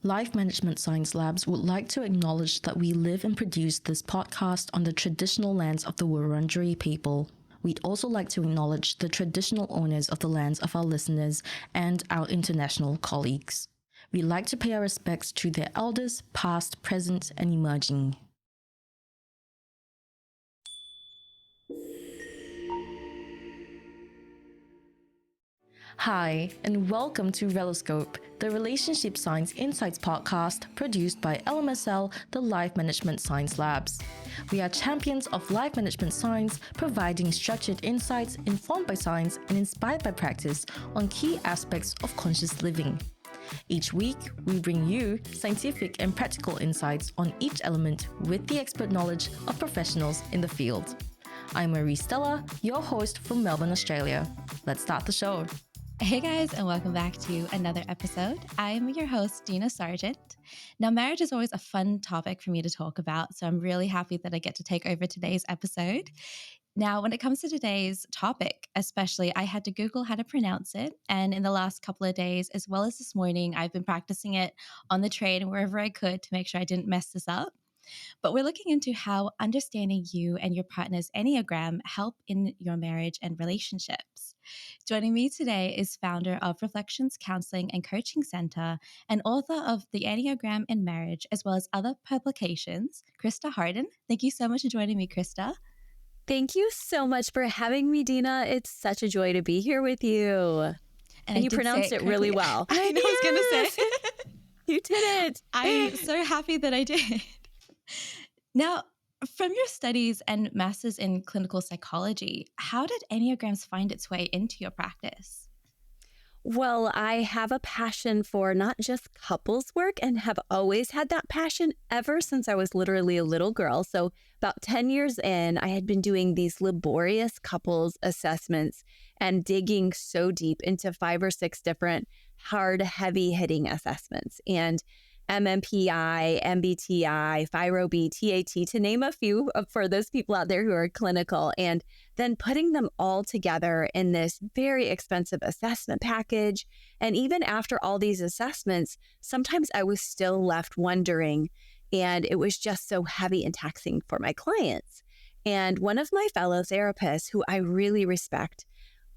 Life Management Science Labs would like to acknowledge that we live and produce this podcast on the traditional lands of the Wurundjeri people. We'd also like to acknowledge the traditional owners of the lands of our listeners and our international colleagues. We'd like to pay our respects to their elders, past, present, and emerging. Hi, and welcome to Reloscope, the Relationship Science Insights podcast produced by LMSL, the Life Management Science Labs. We are champions of life management science, providing structured insights informed by science and inspired by practice on key aspects of conscious living. Each week, we bring you scientific and practical insights on each element with the expert knowledge of professionals in the field. I'm Marie Stella, your host from Melbourne, Australia. Let's start the show. Hey guys, and welcome back to another episode. I'm your host, Dina Sargeant. Now, marriage is always a fun topic for me to talk about, so I'm really happy that I get to take over today's episode. Now, when it comes to today's topic, especially, I had to Google how to pronounce it. And in the last couple of days, as well as this morning, I've been practicing it on the train and wherever I could to make sure I didn't mess this up. But we're looking into how understanding you and your partner's Enneagram help in your marriage and relationships. Joining me today is founder of Reflections Counseling and Coaching Center and author of The Enneagram in Marriage, as well as other publications, Christa Hardin. Thank you so much for joining me, Christa. Thank you so much for having me, Dina. It's such a joy to be here with you. And you pronounced it really well. I know, I was going to say. You did it. I'm so happy that I did. Now, from your studies and masters in clinical psychology, how did Enneagrams find its way into your practice? Well, I have a passion for not just couples work and have always had that passion ever since I was literally a little girl. So about 10 years in, I had been doing these laborious couples assessments and digging so deep into 5 or 6 different hard, heavy hitting assessments. And MMPI, MBTI, FIRO-B, TAT, to name a few for those people out there who are clinical, and then putting them all together in this very expensive assessment package. And even after all these assessments, sometimes I was still left wondering, and it was just so heavy and taxing for my clients. And one of my fellow therapists, who I really respect,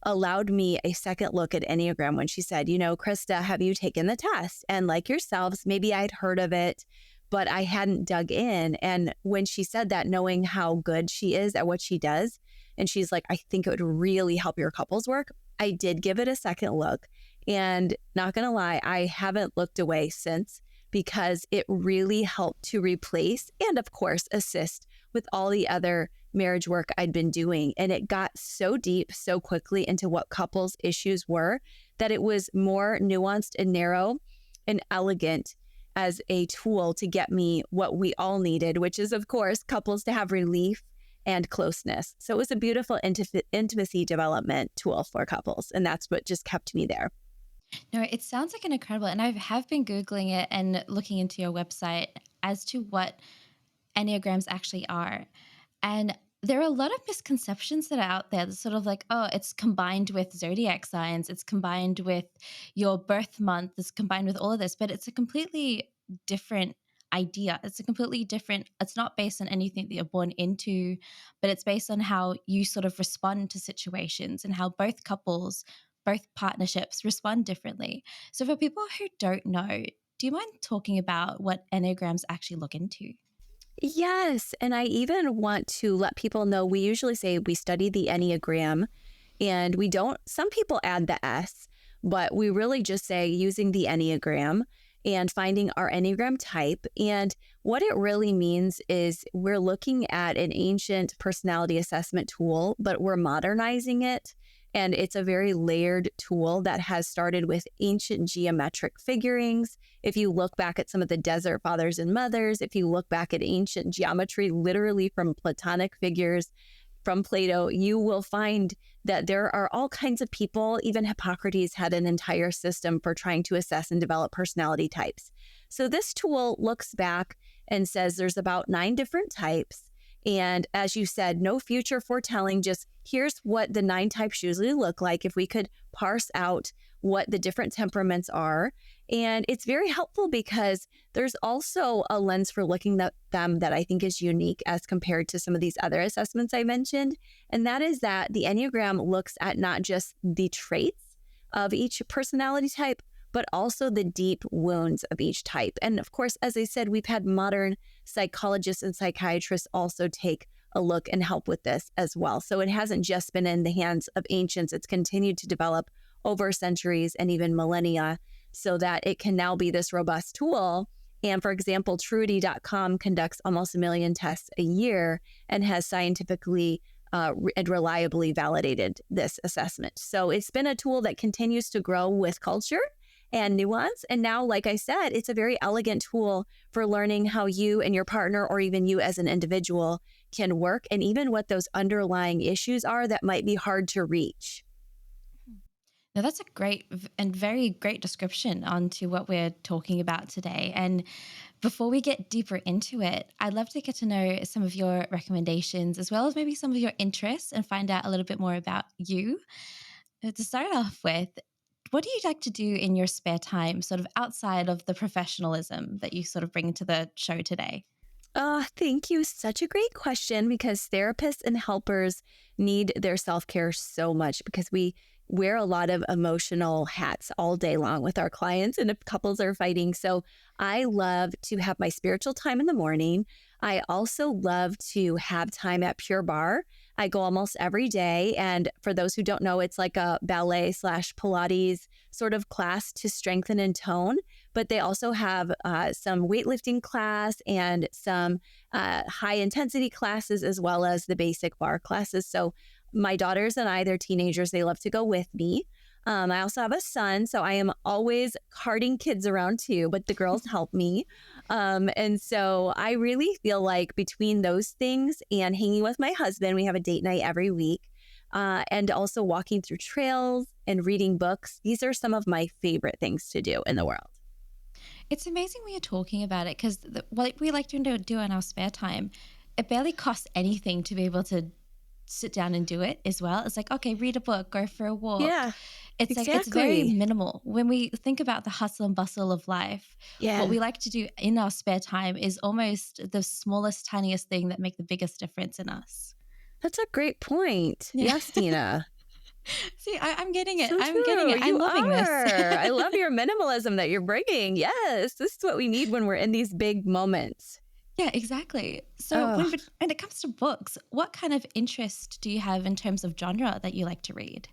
allowed me a second look at Enneagram when she said, you know, Christa, have you taken the test? And like yourselves, maybe I'd heard of it, but I hadn't dug in. And when she said that, knowing how good she is at what she does, and she's like, I think it would really help your couples work, I did give it a second look. And not going to lie, I haven't looked away since, because it really helped to replace and, of course, assist with all the other marriage work I'd been doing. And it got so deep so quickly into what couples issues were that it was more nuanced and narrow and elegant as a tool to get me what we all needed, which is, of course, couples to have relief and closeness. So it was a beautiful intimacy development tool for couples. And that's what just kept me there. No, it sounds like an incredible, and I have been Googling it and looking into your website as to what Enneagrams actually are. And there are a lot of misconceptions that are out there that's sort of like, oh, it's combined with zodiac signs, it's combined with your birth month, it's combined with all of this, but it's a completely different idea. It's a completely different, it's not based on anything that you're born into, but it's based on how you sort of respond to situations and how both couples, both partnerships respond differently. So for people who don't know, do you mind talking about what Enneagrams actually look into? Yes. And I even want to let people know, we usually say we study the Enneagram, and we don't, some people add the S, but we really just say using the Enneagram and finding our Enneagram type. And what it really means is we're looking at an ancient personality assessment tool, but we're modernizing it. And it's a very layered tool that has started with ancient geometric figurings. If you look back at some of the desert fathers and mothers, if you look back at ancient geometry, literally from Platonic figures, from Plato, you will find that there are all kinds of people. Even Hippocrates had an entire system for trying to assess and develop personality types. So this tool looks back and says there's about 9 different types. And as you said, no future foretelling, just here's what the 9 types usually look like if we could parse out what the different temperaments are. And it's very helpful because there's also a lens for looking at them that I think is unique as compared to some of these other assessments I mentioned. And that is that the Enneagram looks at not just the traits of each personality type, but also the deep wounds of each type. And of course, as I said, we've had modern psychologists and psychiatrists also take a look and help with this as well. So it hasn't just been in the hands of ancients. It's continued to develop over centuries and even millennia so that it can now be this robust tool. And for example, Truity.com conducts almost 1 million tests a year and has scientifically and reliably validated this assessment. So it's been a tool that continues to grow with culture and nuance. And now, like I said, it's a very elegant tool for learning how you and your partner, or even you as an individual, can work, and even what those underlying issues are that might be hard to reach. Now, that's a great and very great description onto what we're talking about today. And before we get deeper into it, I'd love to get to know some of your recommendations, as well as maybe some of your interests, and find out a little bit more about you. To start off with, what do you like to do in your spare time, sort of outside of the professionalism that you sort of bring to the show today? Thank you. Such a great question, because therapists and helpers need their self-care so much, because we wear a lot of emotional hats all day long with our clients and if couples are fighting. So I love to have my spiritual time in the morning. I also love to have time at Pure Barre. I go almost every day. And for those who don't know, it's like a ballet / Pilates sort of class to strengthen and tone. But they also have some weightlifting class and some high intensity classes, as well as the basic barre classes. So my daughters and I, they're teenagers, they love to go with me. I also have a son, so I am always carting kids around too, but the girls help me. And so I really feel like between those things and hanging with my husband, we have a date night every week, and also walking through trails and reading books. These are some of my favorite things to do in the world. It's amazing when you're talking about it, because what we like to do in our spare time, it barely costs anything to be able to sit down and do it as well. It's like, okay, read a book, go for a walk. Yeah, it's exactly. like, it's very minimal. When we think about the hustle and bustle of life, what we like to do in our spare time is almost the smallest, tiniest thing that make the biggest difference in us. That's a great point. Yeah. Yes, Dina. See, I'm getting it. So I'm getting it. I'm loving this. I love your minimalism that you're bringing. Yes, this is what we need when we're in these big moments. Yeah, exactly. So when it comes to books, what kind of interest do you have in terms of genre that you like to read?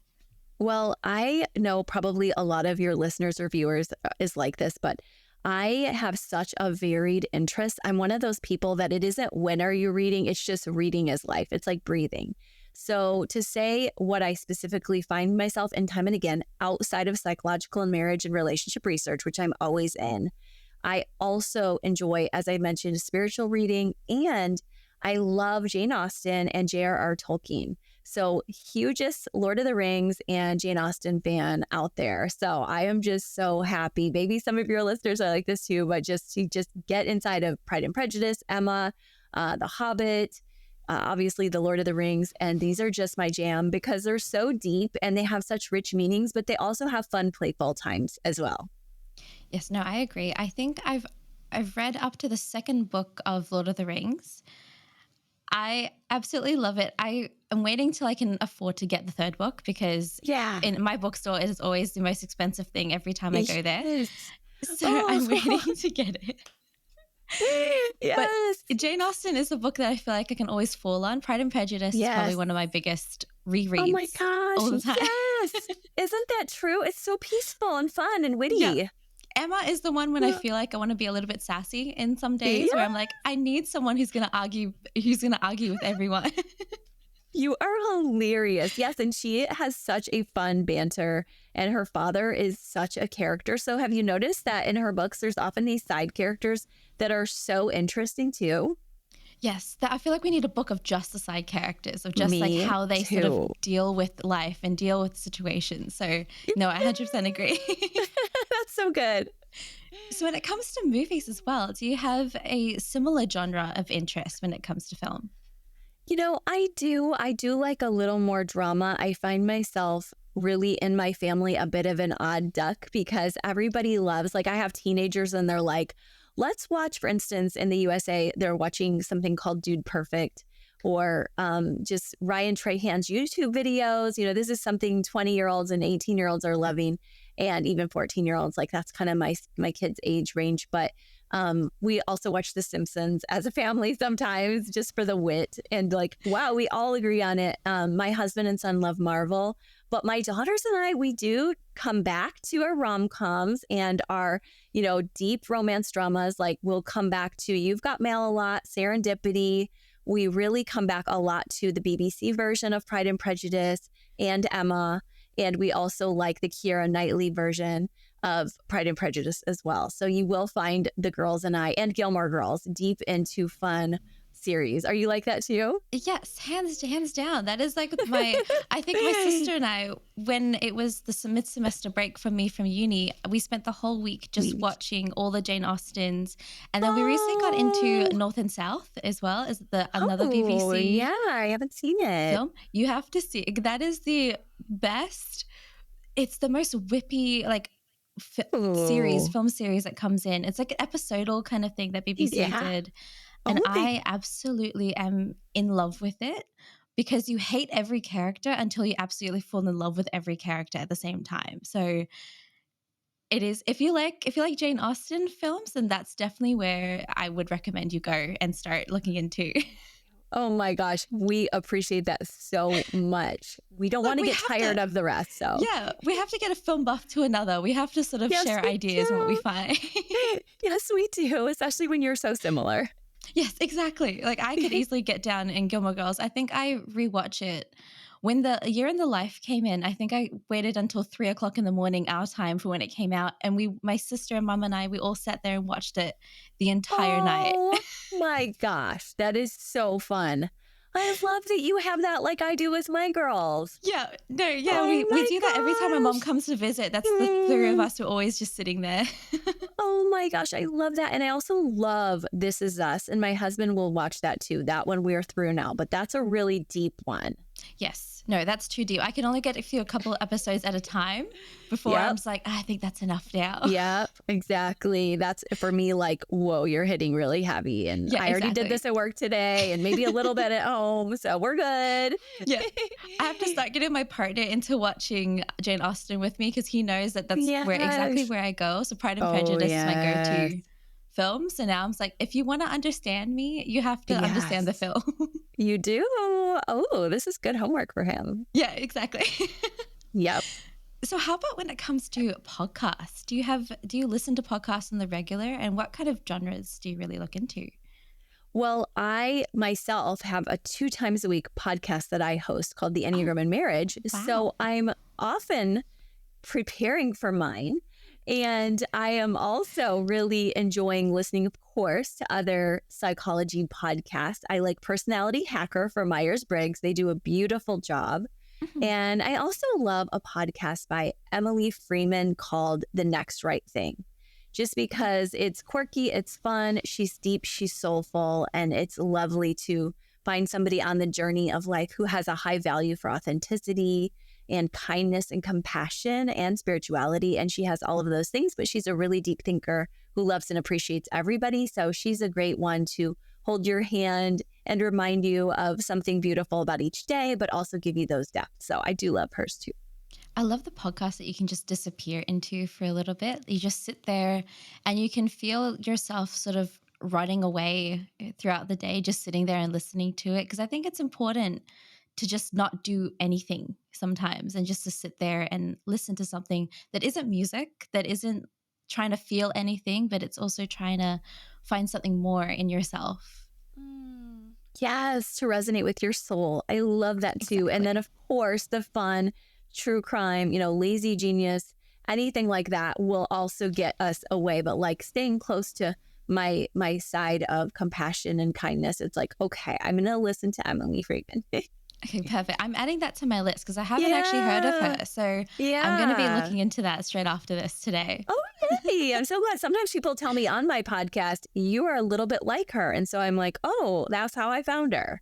Well, I know probably a lot of your listeners or viewers is like this, but I have such a varied interest. I'm one of those people that it isn't when are you reading, it's just reading is life. It's like breathing. So to say what I specifically find myself in time and again, outside of psychological and marriage and relationship research, which I'm always in, I also enjoy, as I mentioned, spiritual reading, and I love Jane Austen and J.R.R. Tolkien. So hugest Lord of the Rings and Jane Austen fan out there. So I am just so happy. Maybe some of your listeners are like this too, but just to get inside of Pride and Prejudice, Emma, The Hobbit, obviously the Lord of the Rings. And these are just my jam because they're so deep and they have such rich meanings, but they also have fun, playful times as well. Yes, no, I agree. I think I've read up to the second book of Lord of the Rings. I absolutely love it. I am waiting till I can afford to get the third book, because in my bookstore it is always the most expensive thing every time I go there. So I'm waiting to get it. Yes. But Jane Austen is a book that I feel like I can always fall on. Pride and Prejudice is probably one of my biggest rereads. Oh my gosh, all the time. Yes. Isn't that true? It's so peaceful and fun and witty. Yeah. Emma is the one when I feel like I want to be a little bit sassy in some days where I'm like, I need someone who's going to argue with everyone. You are hilarious. Yes, and she has such a fun banter, and her father is such a character. So have you noticed that in her books, there's often these side characters that are so interesting too? Yes, I feel like we need a book of just the side characters, of just like how they sort of deal with life and deal with situations. So no, I 100% agree. That's so good. So when it comes to movies as well, do you have a similar genre of interest when it comes to film? I do like a little more drama. I find myself really in my family a bit of an odd duck because everybody loves, like I have teenagers and they're like, let's watch, for instance, in the USA, they're watching something called Dude Perfect or just Ryan Trahan's YouTube videos. This is something 20-year-olds and 18-year-olds are loving, and even 14-year-olds. Like that's kind of my kids' age range. But we also watch The Simpsons as a family sometimes just for the wit and like, wow, we all agree on it. My husband and son love Marvel, but my daughters and I, we do come back to our rom-coms and our, deep romance dramas. Like we'll come back to You've Got Mail a lot, Serendipity. We really come back a lot to the BBC version of Pride and Prejudice and Emma. And we also like the Keira Knightley version of Pride and Prejudice as well. So you will find the girls and I and Gilmore Girls deep into fun series. Are you like that too? Yes, hands down. That is like I think my sister and I, when it was the mid-semester break for me from uni, we spent the whole week just watching all the Jane Austens. And then we recently got into North and South as well as another BBC. Yeah, I haven't seen it. Film. You have to see it. That is the best. It's the most whippy, like, film series that comes in. It's like an episodal kind of thing that BBC did. And I absolutely am in love with it because you hate every character until you absolutely fall in love with every character at the same time. So it is, if you like Jane Austen films, then that's definitely where I would recommend you go and start looking into. Oh my gosh, we appreciate that so much. We don't want to get tired of the rest. So yeah, we have to get a film buff to another. We have to sort of share ideas and what we find. Yes, we do, especially when you're so similar. Yes, exactly. Like I could easily get down in Gilmore Girls. I think I rewatch it when the Year in the Life came in. I think I waited until 3:00 in the morning our time for when it came out. And my sister and mom and I, we all sat there and watched it the entire night. Oh my gosh, that is so fun. I love that you have that like I do with my girls. Yeah, no, yeah, we do that every time my mom comes to visit. That's the three of us who are always just sitting there. Oh my gosh, I love that. And I also love This Is Us. And my husband will watch that too. That one we're through now, but that's a really deep one. Yes. No, that's too deep. I can only get through a couple of episodes at a time before I'm just like, I think that's enough now. Yeah, exactly. That's for me like, whoa, you're hitting really heavy. And I already did this at work today and maybe a little bit at home. So we're good. Yeah. I have to start getting my partner into watching Jane Austen with me because he knows that that's exactly where I go. So Pride and Prejudice is my go-to film. So now I'm like, if you want to understand me, you have to understand the film. You do? Oh, this is good homework for him. Yeah, exactly. Yep. So how about when it comes to podcasts? Do you listen to podcasts on the regular, and what kind of genres do you really look into? Well, I myself have a 2 times a week podcast that I host called the Enneagram and Marriage. Wow. So I'm often preparing for mine. And I am also really enjoying listening, of course, to other psychology podcasts. I like Personality Hacker for Myers-Briggs. They do a beautiful job. Mm-hmm. And I also love a podcast by Emily Freeman called The Next Right Thing, just because it's quirky, it's fun, she's deep, she's soulful, and it's lovely to find somebody on the journey of life who has a high value for authenticity and kindness and compassion and spirituality. And she has all of those things, but she's a really deep thinker who loves and appreciates everybody. So she's a great one to hold your hand and remind you of something beautiful about each day, but also give you those depths. So I do love hers too. I love the podcast that you can just disappear into for a little bit. You just sit there and you can feel yourself sort of running away throughout the day, just sitting there and listening to it. Because I think it's important to just not do anything sometimes and just to sit there and listen to something that isn't music, that isn't trying to feel anything, but it's also trying to find something more in yourself. Yes, to resonate with your soul. I love that too. Exactly. And then of course the fun, true crime, Lazy Genius, anything like that will also get us away. But like staying close to my side of compassion and kindness, it's like, okay, I'm going to listen to Emily Freeman. Okay, perfect. I'm adding that to my list because I haven't actually heard of her. So I'm going to be looking into that straight after this today. Oh, yay. I'm so glad. Sometimes people tell me on my podcast, you are a little bit like her. And so I'm like, oh, that's how I found her.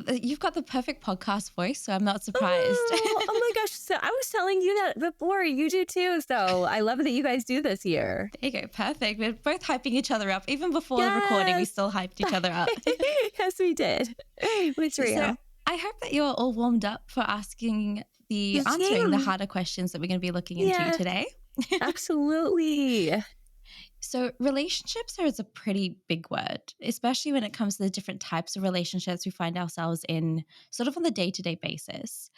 You've got the perfect podcast voice, so I'm not surprised. Oh my gosh. So I was telling you that before. You do too. So I love that you guys do this here. There you go. Perfect. We're both hyping each other up. Even before the Yes. recording, we still hyped each other up. Yes, we did. It's real. So I hope that you're all warmed up for answering the harder questions that we're going to be looking into today. Absolutely. So relationships is a pretty big word, especially when it comes to the different types of relationships we find ourselves in sort of on the day-to-day basis.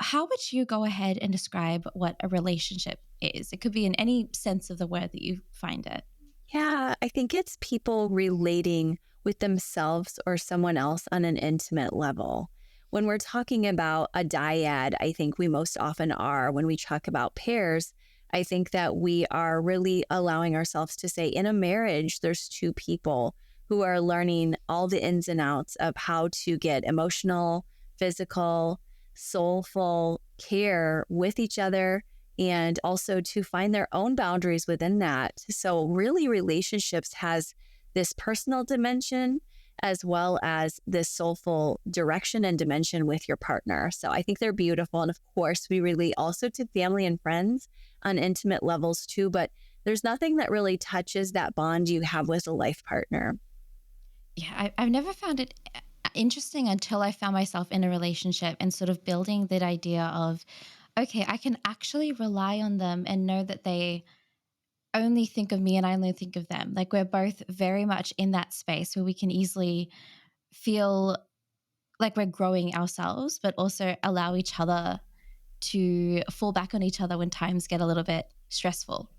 How would you go ahead and describe what a relationship is? It could be in any sense of the word that you find it. Yeah, I think it's people relating with themselves or someone else on an intimate level. When we're talking about a dyad, I think we most often are. When we talk about pairs, I think that we are really allowing ourselves to say in a marriage, there's two people who are learning all the ins and outs of how to get emotional, physical, soulful care with each other, and also to find their own boundaries within that. So really, relationships has this personal dimension as well as this soulful direction and dimension with your partner. So I think they're beautiful. And of course, we relate also to family and friends on intimate levels too, but there's nothing that really touches that bond you have with a life partner. Yeah, I've never found it interesting until I found myself in a relationship and sort of building that idea of, okay, I can actually rely on them and know that they only think of me and I only think of them. Like we're both very much in that space where we can easily feel like we're growing ourselves, but also allow each other to fall back on each other when times get a little bit stressful.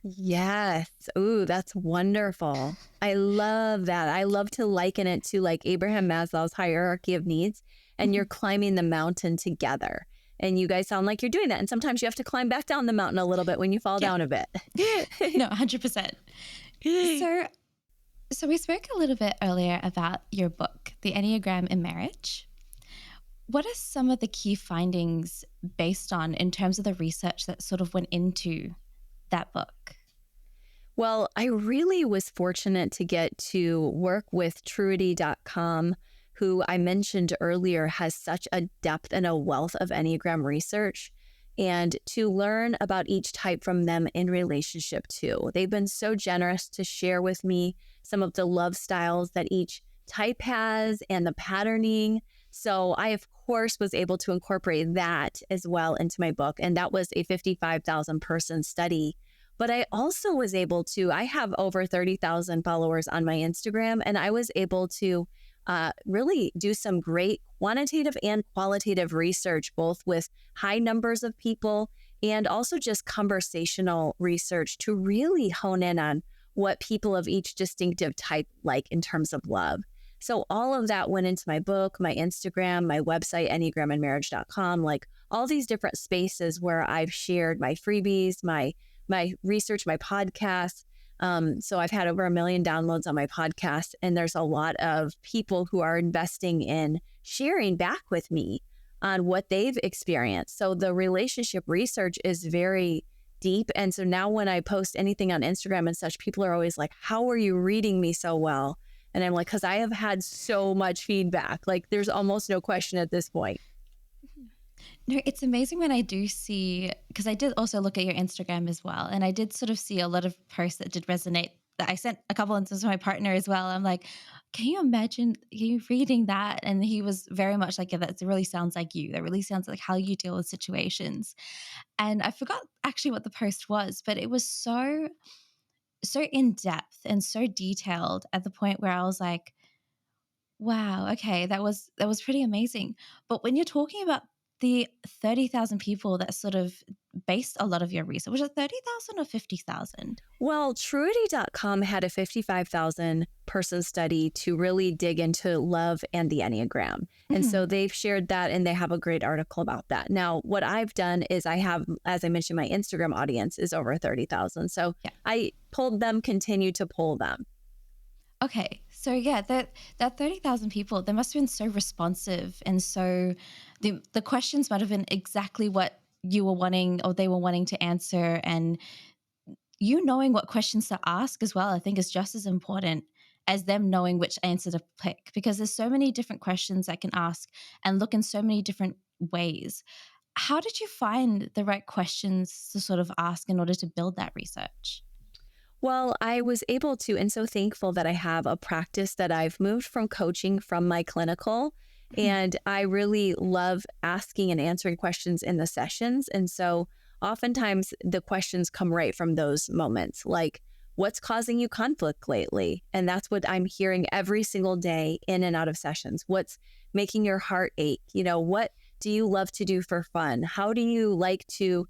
Yes. Ooh, that's wonderful. I love that. I love to liken it to like Abraham Maslow's hierarchy of needs, and you're climbing the mountain together. And you guys sound like you're doing that. And sometimes you have to climb back down the mountain a little bit when you fall down a bit. No, 100%. So we spoke a little bit earlier about your book, The Enneagram in Marriage. What are some of the key findings based on in terms of the research that sort of went into that book? Well, I really was fortunate to get to work with Truity.com, who I mentioned earlier has such a depth and a wealth of Enneagram research, and to learn about each type from them in relationship too. They've been so generous to share with me some of the love styles that each type has and the patterning. So I, of course, was able to incorporate that as well into my book. And that was a 55,000 person study. But I also was able to, I have over 30,000 followers on my Instagram, and I was able to really do some great quantitative and qualitative research, both with high numbers of people and also just conversational research to really hone in on what people of each distinctive type like in terms of love. So all of that went into my book, my Instagram, my website, enneagramandmarriage.com, like all these different spaces where I've shared my freebies, my research, my podcast. So I've had over 1 million downloads on my podcast, and there's a lot of people who are investing in sharing back with me on what they've experienced. So the relationship research is very deep. And so now when I post anything on Instagram and such, people are always like, how are you reading me so well? And I'm like, because I have had so much feedback. Like there's almost no question at this point. No, it's amazing when I do see, because I did also look at your Instagram as well, and I did sort of see a lot of posts that did resonate, that I sent a couple into my partner as well. I'm like, can you imagine you reading that? And he was very much like, yeah, that really sounds like you. That really sounds like how you deal with situations. And I forgot actually what the post was, but it was so in depth and so detailed at the point where I was like, wow, okay, that was pretty amazing. But when you're talking about the 30,000 people that sort of based a lot of your research, was it 30,000 or 50,000? Well, Truity.com had a 55,000 person study to really dig into love and the Enneagram. And so they've shared that, and they have a great article about that. Now, what I've done is I have, as I mentioned, my Instagram audience is over 30,000. So I pulled them, continue to pull them. Okay. So yeah, that 30,000 people, they must have been so responsive. And so the questions might have been exactly what you were wanting or they were wanting to answer. And you knowing what questions to ask as well, I think is just as important as them knowing which answer to pick, because there's so many different questions I can ask and look in so many different ways. How did you find the right questions to sort of ask in order to build that research? Well, I was able to, and so thankful that I have a practice that I've moved from coaching from my clinical. And I really love asking and answering questions in the sessions. And so oftentimes the questions come right from those moments, like, what's causing you conflict lately? And that's what I'm hearing every single day in and out of sessions. What's making your heart ache? What do you love to do for fun? How do you like to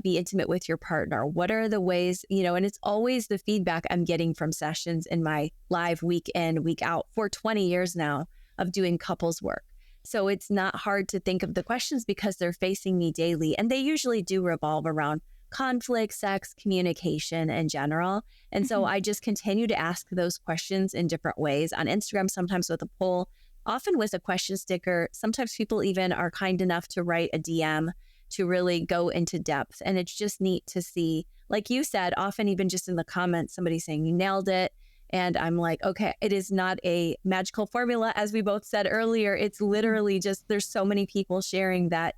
be intimate with your partner? What are the ways, and it's always the feedback I'm getting from sessions in my live week in, week out for 20 years now of doing couples work. So it's not hard to think of the questions because they're facing me daily. And they usually do revolve around conflict, sex, communication in general. And so I just continue to ask those questions in different ways on Instagram, sometimes with a poll, often with a question sticker. Sometimes people even are kind enough to write a DM to really go into depth. And it's just neat to see, like you said, often even just in the comments, somebody saying you nailed it. And I'm like, okay, it is not a magical formula, as we both said earlier. It's literally just, there's so many people sharing that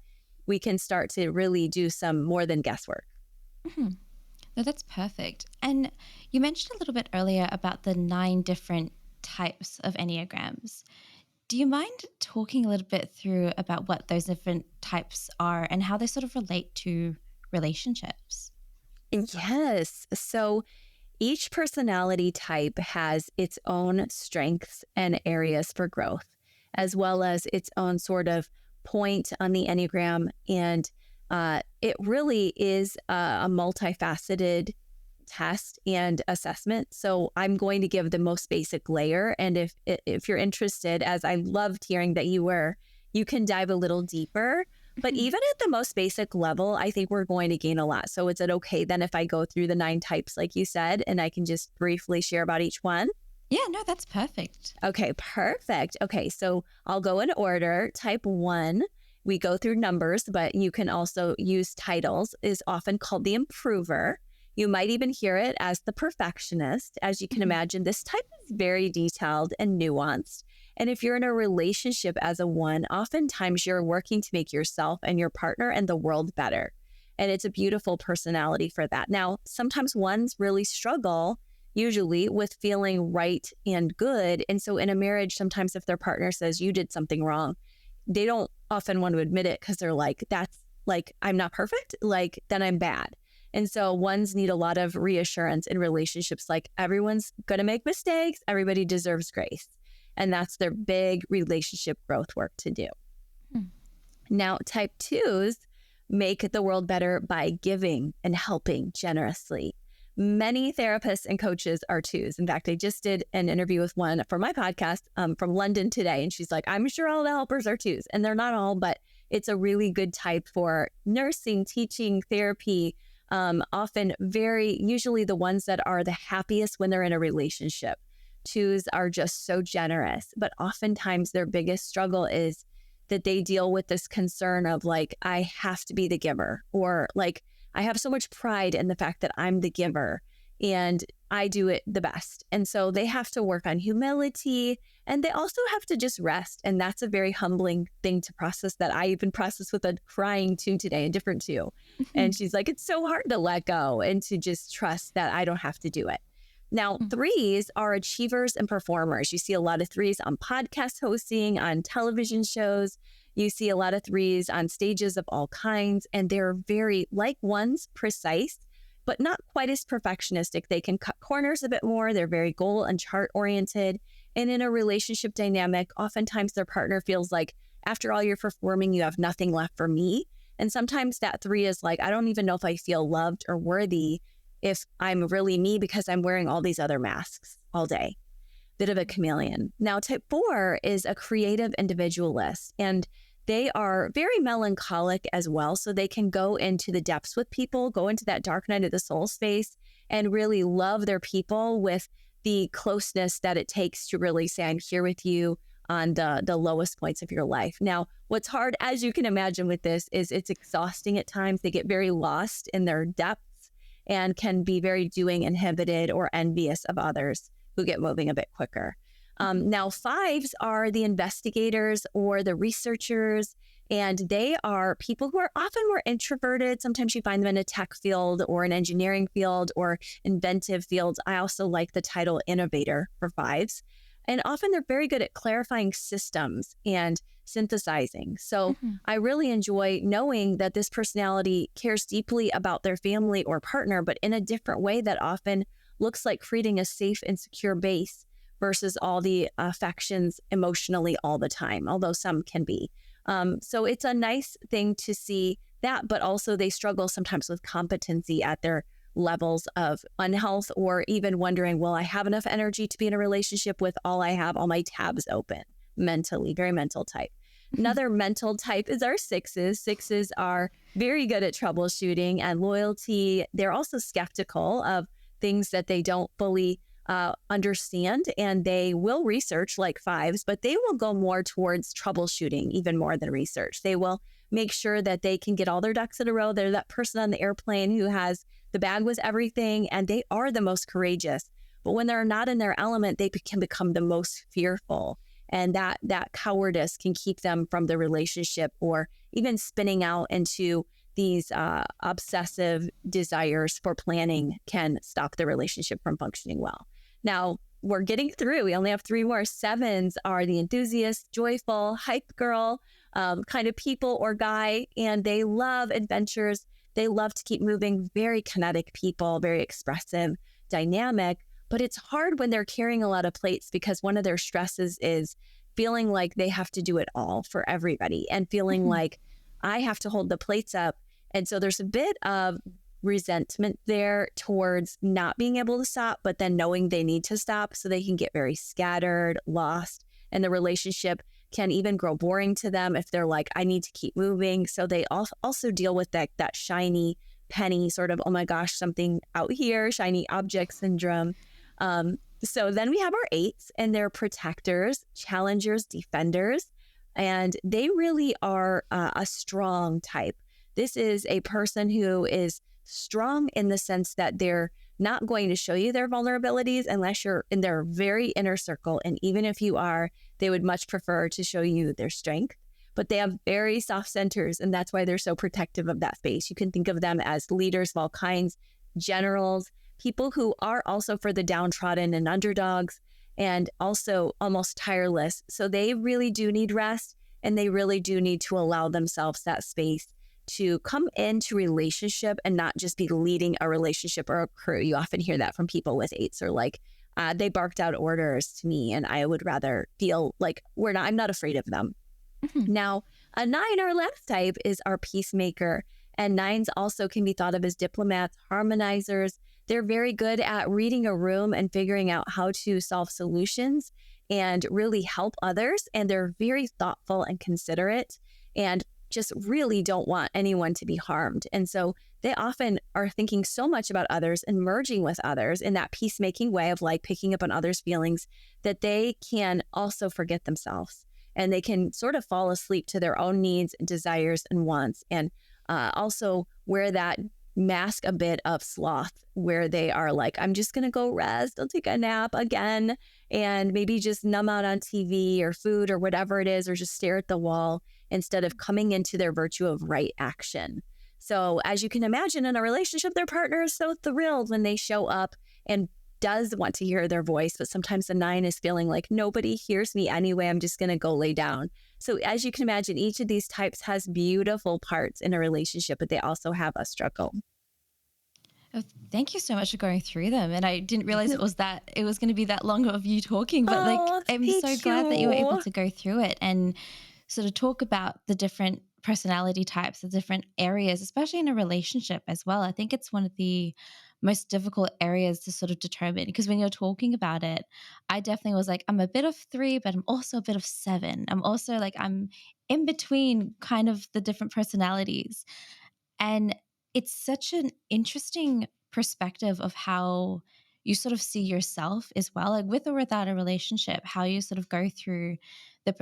we can start to really do some more than guesswork. No, that's perfect. And you mentioned a little bit earlier about the 9 different types of Enneagrams. Do you mind talking a little bit through about what those different types are and how they sort of relate to relationships? Yes. So each personality type has its own strengths and areas for growth, as well as its own sort of point on the Enneagram. And it really is a multifaceted test and assessment. So I'm going to give the most basic layer. And if you're interested, as I loved hearing that you were, you can dive a little deeper. But even at the most basic level, I think we're going to gain a lot. So is it okay then if I go through the 9 types, like you said, and I can just briefly share about each one? Yeah, no, that's perfect. Okay, perfect. Okay, so I'll go in order. Type 1, we go through numbers, but you can also use titles, is often called the improver. You might even hear it as the perfectionist. As you can imagine, this type is very detailed and nuanced. And if you're in a relationship as a 1, oftentimes you're working to make yourself and your partner and the world better. And it's a beautiful personality for that. Now, sometimes 1s really struggle, usually, with feeling right and good. And so in a marriage, sometimes if their partner says you did something wrong, they don't often want to admit it because they're like, that's like, I'm not perfect, like, then I'm bad. And so 1s need a lot of reassurance in relationships, like everyone's going to make mistakes, everybody deserves grace. And that's their big relationship growth work to do. Now, type 2s make the world better by giving and helping generously. Many therapists and coaches are 2s. In fact, I just did an interview with one for my podcast from London today. And she's like, I'm sure all the helpers are 2s. And they're not all, but it's a really good type for nursing, teaching, therapy. Often usually the ones that are the happiest when they're in a relationship. 2s are just so generous, but oftentimes their biggest struggle is that they deal with this concern of like, I have to be the giver, or like, I have so much pride in the fact that I'm the giver and I do it the best. And so they have to work on humility, and they also have to just rest. And that's a very humbling thing to process, that I even processed with a crying 2 today, a different 2. And she's like, it's so hard to let go and to just trust that I don't have to do it. Now, 3s are achievers and performers. You see a lot of 3s on podcast hosting, on television shows. You see a lot of 3s on stages of all kinds, and they're very, like 1s, precise, but not quite as perfectionistic. They can cut corners a bit more. They're very goal and chart oriented. And in a relationship dynamic, oftentimes their partner feels like, after all you're performing, you have nothing left for me. And sometimes that 3 is like, I don't even know if I feel loved or worthy if I'm really me because I'm wearing all these other masks all day. Bit of a chameleon. Now, type 4 is a creative individualist, and they are very melancholic as well. So they can go into the depths with people, go into that dark night of the soul space, and really love their people with the closeness that it takes to really say, I'm here with you on the lowest points of your life. Now, what's hard, as you can imagine with this, is it's exhausting at times. They get very lost in their depths and can be very doing inhibited or envious of others. who get moving a bit quicker. Now, fives are the investigators or the researchers, and they are people who are often more introverted. Sometimes you find them in a tech field or an engineering field or inventive fields. I also like the title innovator for fives. And often they're very good at clarifying systems and synthesizing. So I really enjoy knowing that this personality cares deeply about their family or partner, but in a different way that often looks like creating a safe and secure base versus all the affections emotionally all the time, although some can be. So it's a nice thing to see that, but also they struggle sometimes with competency at their levels of unhealth, or even wondering, will I have enough energy to be in a relationship with all I have all my tabs open mentally? Very mental type. Another mental type is our sixes. Sixes are very good at troubleshooting and loyalty. They're also skeptical of things that they don't fully understand, and they will research like fives, but they will go more towards troubleshooting even more than research. They will make sure that they can get all their ducks in a row. They're that person on the airplane who has the bag with everything, and they are the most courageous. But when they're not in their element, they can become the most fearful. And that cowardice can keep them from the relationship, or even spinning out into these obsessive desires for planning can stop the relationship from functioning well. Now, we're getting through. We only have 3 more. Sevens are the enthusiast, joyful, hype girl kind of people or guy, and they love adventures. They love to keep moving, very kinetic people, very expressive, dynamic. But it's hard when they're carrying a lot of plates, because one of their stresses is feeling like they have to do it all for everybody, and feeling like I have to hold the plates up. And so there's a bit of resentment there towards not being able to stop, but then knowing they need to stop, so they can get very scattered, lost, and the relationship can even grow boring to them if they're like, I need to keep moving. So they also deal with that shiny penny sort of, oh my gosh, something out here, shiny object syndrome. So then we have our eights, and they're protectors, challengers, defenders, and they really are a strong type. This is a person who is strong in the sense that they're not going to show you their vulnerabilities unless you're in their very inner circle. And even if you are, they would much prefer to show you their strength. But they have very soft centers, and that's why they're so protective of that space. You can think of them as leaders of all kinds, generals, people who are also for the downtrodden and underdogs, and also almost tireless. So they really do need rest, and they really do need to allow themselves that space to come into relationship and not just be leading a relationship or a crew. You often hear that from people with eights, or like, they barked out orders to me, and I would rather feel like I'm not afraid of them. Now, a 9, our last type, is our peacemaker. And 9s also can be thought of as diplomats, harmonizers. They're very good at reading a room and figuring out how to solve solutions and really help others. And they're very thoughtful and considerate, and just really don't want anyone to be harmed. And so they often are thinking so much about others and merging with others in that peacemaking way of like picking up on others' feelings, that they can also forget themselves, and they can sort of fall asleep to their own needs, desires, and wants. And also wear that mask a bit of sloth, where they are like, I'm just going to go rest. I'll take a nap again, and maybe just numb out on TV or food or whatever it is, or just stare at the wall instead of coming into their virtue of right action. So as you can imagine, in a relationship, their partner is so thrilled when they show up and does want to hear their voice, but sometimes the 9 is feeling like nobody hears me anyway. I'm just going to go lay down. So as you can imagine, each of these types has beautiful parts in a relationship, but they also have a struggle. Oh, thank you so much for going through them. And I didn't realize it was going to be that long of you talking, but I'm so glad that you were able to go through it and sort of talk about the different personality types, the different areas, especially in a relationship as well. I think it's one of the most difficult areas to sort of determine, because when you're talking about it, I definitely was like, I'm a bit of 3, but I'm also a bit of 7. I'm also like, I'm in between kind of the different personalities. And it's such an interesting perspective of how you sort of see yourself as well, like with or without a relationship, how you sort of go through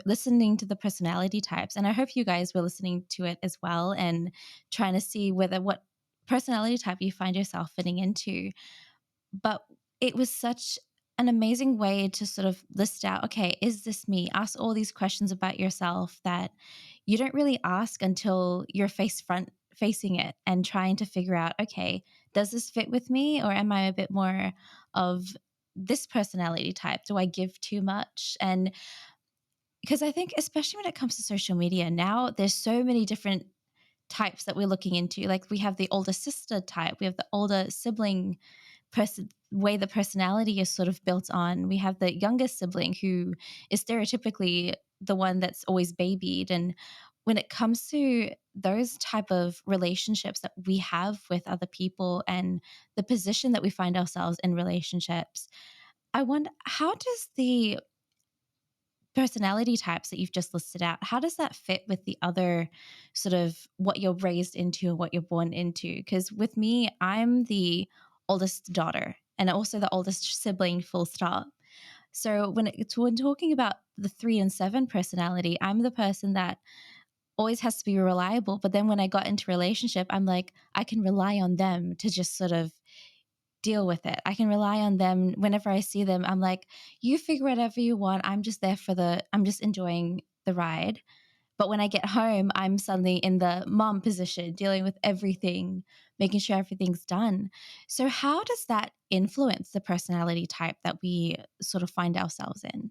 listening to the personality types. And I hope you guys were listening to it as well and trying to see what personality type you find yourself fitting into. But it was such an amazing way to sort of list out, okay, is this me? Ask all these questions about yourself that you don't really ask until you're facing it and trying to figure out, okay, does this fit with me, or am I a bit more of this personality type? Do I give too much? And because I think, especially when it comes to social media now, there's so many different types that we're looking into. Like we have the older sister type, we have the older sibling way the personality is sort of built on. We have the youngest sibling who is stereotypically the one that's always babied. And when it comes to those type of relationships that we have with other people and the position that we find ourselves in relationships, I wonder, how does the personality types that you've just listed out, how does that fit with the other sort of what you're raised into and what you're born into? Because with me, I'm the oldest daughter and also the oldest sibling, full stop. So when talking about the 3 and 7 personality, I'm the person that always has to be reliable. But then when I got into relationship, I'm like, I can rely on them to just sort of deal with it. I can rely on them whenever I see them. I'm like, you figure whatever you want. I'm just there I'm just enjoying the ride. But when I get home, I'm suddenly in the mom position, dealing with everything, making sure everything's done. So how does that influence the personality type that we sort of find ourselves in?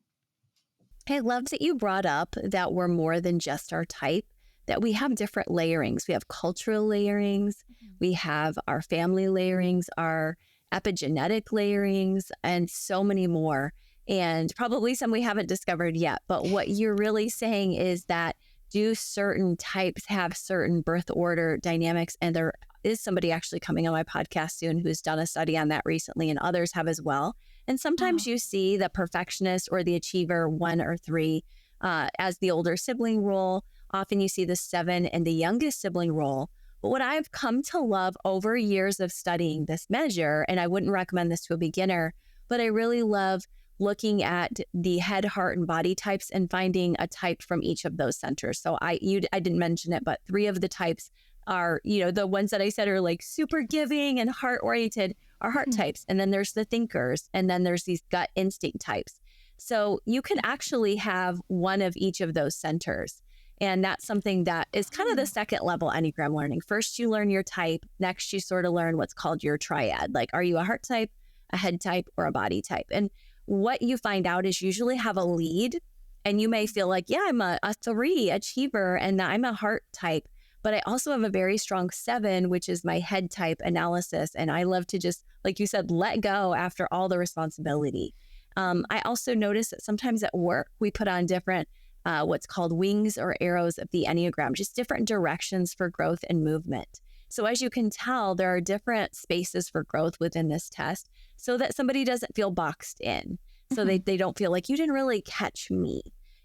I love that you brought up that we're more than just our type, that we have different layerings. We have cultural layerings, we have our family layerings, our epigenetic layerings, and so many more. And probably some we haven't discovered yet. But what you're really saying is that do certain types have certain birth order dynamics? And there is somebody actually coming on my podcast soon who's done a study on that recently, and others have as well. And sometimes you see the perfectionist or the achiever 1 or 3 as the older sibling role. Often you see the 7 and the youngest sibling role. But what I've come to love over years of studying this measure, and I wouldn't recommend this to a beginner, but I really love looking at the head, heart, and body types and finding a type from each of those centers. So I didn't mention it, but 3 of the types are, the ones that I said are like super giving and heart oriented are heart types. And then there's the thinkers, and then there's these gut instinct types. So you can actually have one of each of those centers. And that's something that is kind of the second level Enneagram learning. First, you learn your type. Next, you sort of learn what's called your triad. Like, are you a heart type, a head type, or a body type? And what you find out is usually have a lead. And you may feel like, yeah, I'm a 3 achiever and I'm a heart type. But I also have a very strong 7, which is my head type analysis. And I love to just, like you said, let go after all the responsibility. I also notice that sometimes at work, we put on different what's called wings or arrows of the Enneagram, just different directions for growth and movement. So as you can tell, there are different spaces for growth within this test so that somebody doesn't feel boxed in. So they don't feel like you didn't really catch me.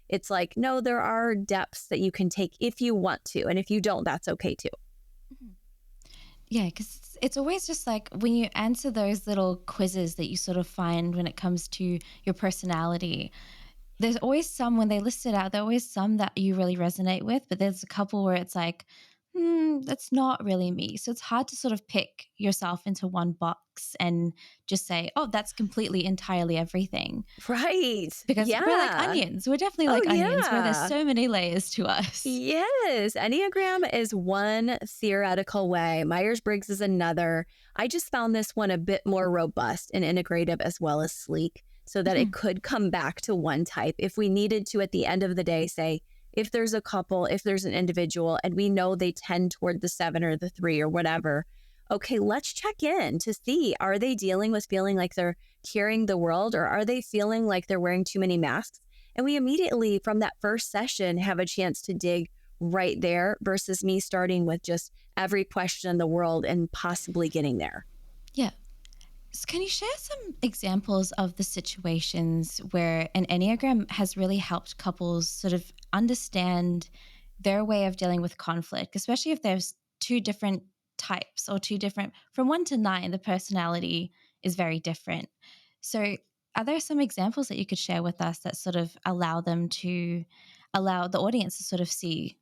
It's like, no, there are depths that you can take if you want to. And if you don't, that's okay too. Yeah, because it's always just like when you answer those little quizzes that you sort of find when it comes to your personality, there's always some, when they list it out, there are always some that you really resonate with, but there's a couple where it's like, that's not really me. So it's hard to sort of pick yourself into one box and just say, oh, that's completely, entirely everything. Right. Because we're like onions. We're definitely like onions where there's so many layers to us. Yes. Enneagram is one theoretical way. Myers-Briggs is another. I just found this one a bit more robust and integrative as well as sleek, so that it could come back to one type if we needed to at the end of the day say, if there's a couple, if there's an individual, and we know they tend toward the 7 or the 3 or whatever, okay, let's check in to see, are they dealing with feeling like they're carrying the world, or are they feeling like they're wearing too many masks? And we immediately from that first session have a chance to dig right there versus me starting with just every question in the world and possibly getting there. Yeah. So can you share some examples of the situations where an Enneagram has really helped couples sort of understand their way of dealing with conflict, especially if there's 2 different types or 2 different, from 1 to 9, the personality is very different. So are there some examples that you could share with us that sort of allow the audience to sort of see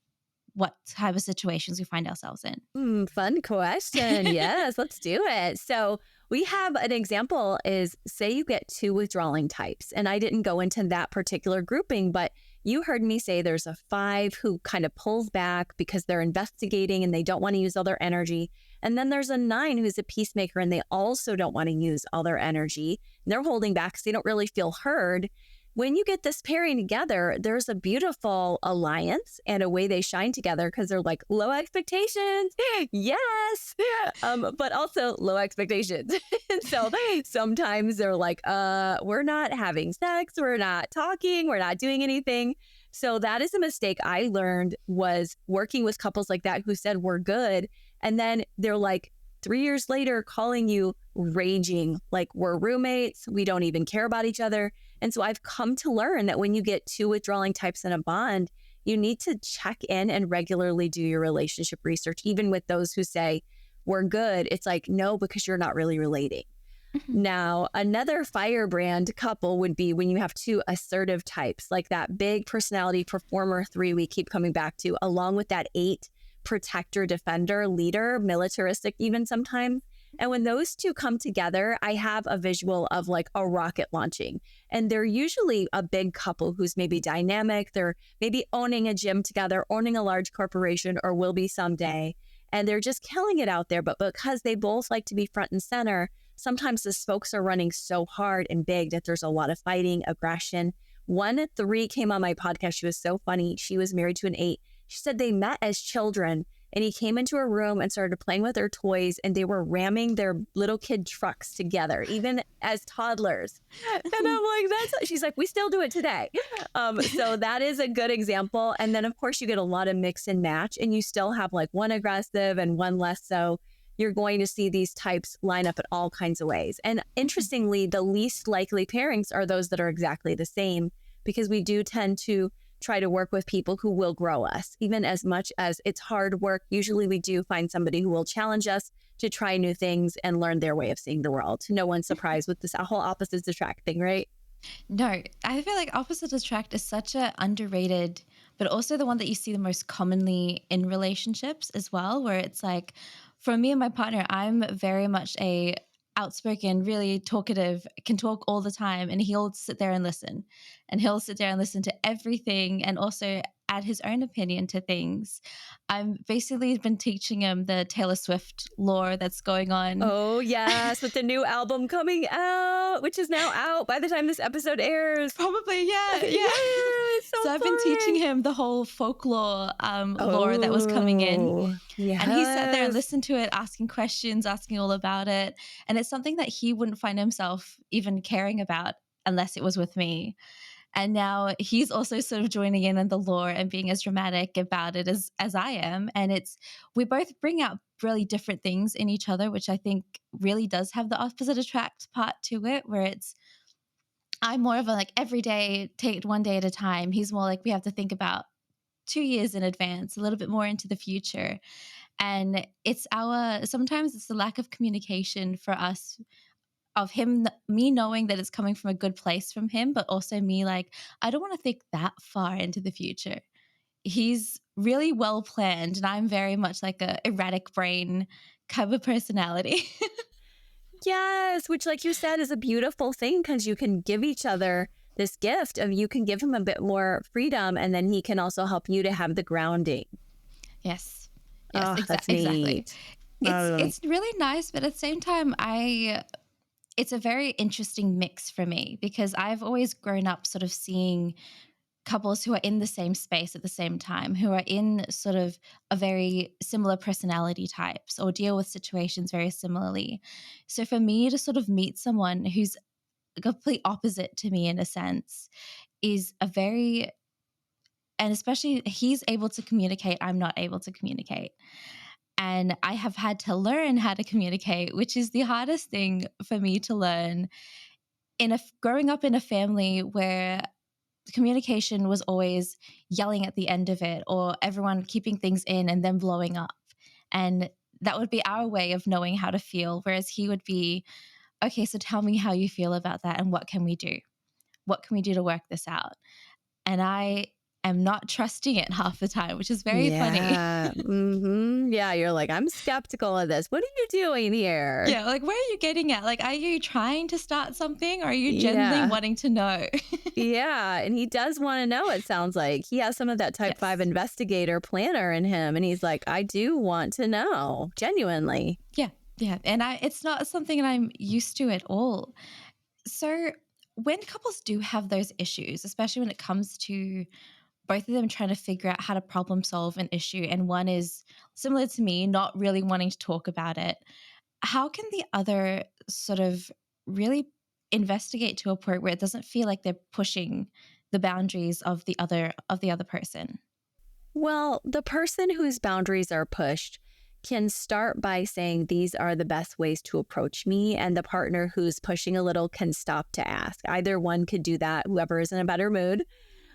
what type of situations we find ourselves in? Fun question. Yes, let's do it. So We have an example is, say you get 2 withdrawing types, and I didn't go into that particular grouping, but you heard me say there's a 5 who kind of pulls back because they're investigating and they don't want to use all their energy. And then there's a 9 who's a peacemaker and they also don't want to use all their energy. And they're holding back because they don't really feel heard. When you get this pairing together, there's a beautiful alliance and a way they shine together because they're like low expectations. Yes. But also low expectations. So sometimes they're like, we're not having sex. We're not talking. We're not doing anything. So that is a mistake I learned, was working with couples like that who said we're good. And then they're like 3 years later calling you raging, like we're roommates. We don't even care about each other. And so I've come to learn that when you get 2 withdrawing types in a bond, you need to check in and regularly do your relationship research. Even with those who say we're good, it's like, no, because you're not really relating. Now, another firebrand couple would be when you have 2 assertive types, like that big personality performer 3 we keep coming back to, along with that 8 protector, defender, leader, militaristic even sometimes. And when those 2 come together, I have a visual of like a rocket launching. And they're usually a big couple who's maybe dynamic. They're maybe owning a gym together, owning a large corporation, or will be someday. And they're just killing it out there. But because they both like to be front and center, sometimes the spokes are running so hard and big that there's a lot of fighting, aggression. 1 3 came on my podcast. She was so funny. She was married to an 8. She said they met as children. And he came into her room and started playing with their toys, and they were ramming their little kid trucks together, even as toddlers. And I'm like, she's like, we still do it today. So that is a good example. And then of course you get a lot of mix and match, and you still have like 1 aggressive and 1 less so. You're going to see these types line up in all kinds of ways. And interestingly, the least likely pairings are those that are exactly the same, because we do tend to try to work with people who will grow us. Even as much as it's hard work, usually we do find somebody who will challenge us to try new things and learn their way of seeing the world. No one's surprised with this whole opposites attract thing, right? No, I feel like opposites attract is such a underrated, but also the one that you see the most commonly in relationships as well, where it's like, for me and my partner, I'm very much a outspoken, really talkative, can talk all the time, and he'll sit there and listen. And he'll sit there and listen to everything and also add his own opinion to things. I'm basically been teaching him the Taylor Swift lore that's going on. Oh, yes, with the new album coming out, which is now out by the time this episode airs. Probably, yeah. Yes, so I've been teaching him the whole folklore lore that was coming in. Yes. And he sat there and listened to it, asking questions, asking all about it. And it's something that he wouldn't find himself even caring about unless it was with me. And now he's also sort of joining in the lore and being as dramatic about it as I am. And we both bring out really different things in each other, which I think really does have the opposite attract part to it, where I'm more of a like every day, take it one day at a time. He's more like we have to think about 2 years in advance, a little bit more into the future. And sometimes it's the lack of communication for us, of me knowing that it's coming from a good place from him, but also me like, I don't want to think that far into the future. He's really well planned, and I'm very much like a erratic brain kind of personality. Yes, which like you said is a beautiful thing, because you can give each other this gift of, you can give him a bit more freedom, and then he can also help you to have the grounding. Yes, that's neat. Exactly. It's really nice, but at the same time, it's a very interesting mix for me, because I've always grown up sort of seeing couples who are in the same space at the same time, who are in sort of a very similar personality types or deal with situations very similarly. So for me to sort of meet someone who's a complete opposite to me in a sense is and especially he's able to communicate, I'm not able to communicate. And I have had to learn how to communicate, which is the hardest thing for me to learn. Growing up in a family where communication was always yelling at the end of it, or everyone keeping things in and then blowing up. And that would be our way of knowing how to feel. Whereas he would be, okay, so tell me how you feel about that and what can we do? What can we do to work this out? And I am not trusting it half the time, which is very funny. Yeah, you're like, I'm skeptical of this. What are you doing here? Yeah, like, where are you getting at? Like, are you trying to start something, or are you genuinely Yeah. wanting to know? Yeah, and he does want to know, it sounds like. He has some of that type 5 investigator planner in him, and he's like, I do want to know, genuinely. Yeah. And it's not something that I'm used to at all. So when couples do have those issues, especially when it comes to both of them trying to figure out how to problem solve an issue, and one is similar to me, not really wanting to talk about it, how can the other sort of really investigate to a point where it doesn't feel like they're pushing the boundaries of the other person? Well, the person whose boundaries are pushed can start by saying, these are the best ways to approach me. And the partner who's pushing a little can stop to ask. Either one could do that, whoever is in a better mood,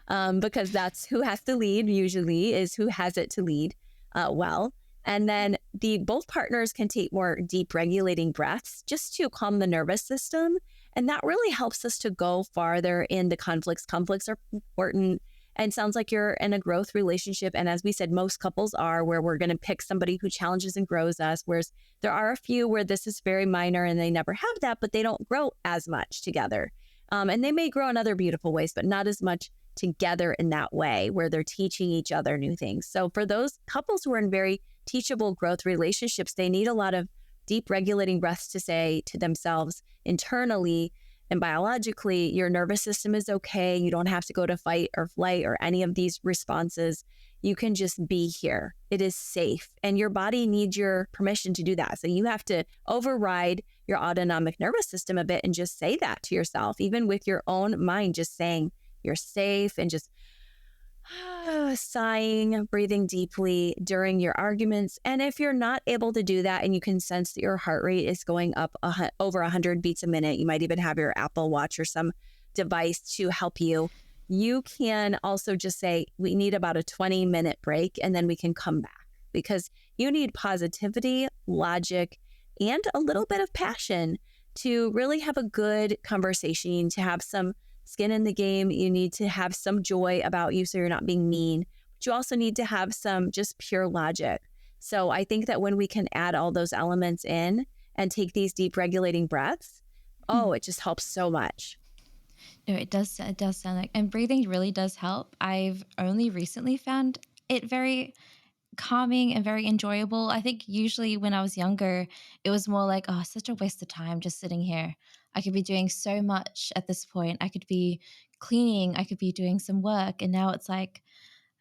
because that's who has to lead, usually, is who has it to lead well. And then both partners can take more deep regulating breaths just to calm the nervous system. And that really helps us to go farther in the conflicts. Conflicts are important. And sounds like you're in a growth relationship. And as we said, most couples are, where we're going to pick somebody who challenges and grows us. Whereas there are a few where this is very minor and they never have that, but they don't grow as much together. And they may grow in other beautiful ways, but not as much together in that way where they're teaching each other new things. So for those couples who are in very teachable growth relationships, they need a lot of deep regulating breaths to say to themselves internally and biologically, your nervous system is okay. You don't have to go to fight or flight or any of these responses. You can just be here. It is safe. And your body needs your permission to do that. So you have to override your autonomic nervous system a bit and just say that to yourself, even with your own mind, just saying you're safe and just sighing, breathing deeply during your arguments. And if you're not able to do that and you can sense that your heart rate is going up over 100 beats a minute, you might even have your Apple Watch or some device to help you. You can also just say, we need about a 20-minute break and then we can come back, because you need positivity, logic, and a little bit of passion to really have a good conversation. You need to have some skin in the game. You need to have some joy about you so you're not being mean. But you also need to have some just pure logic. So I think that when we can add all those elements in and take these deep regulating breaths, it just helps so much. No, it does sound like, and breathing really does help. I've only recently found it very calming and very enjoyable. I think usually when I was younger, it was more like, oh, such a waste of time just sitting here. I could be doing so much at this point. I could be cleaning, I could be doing some work. And now it's like,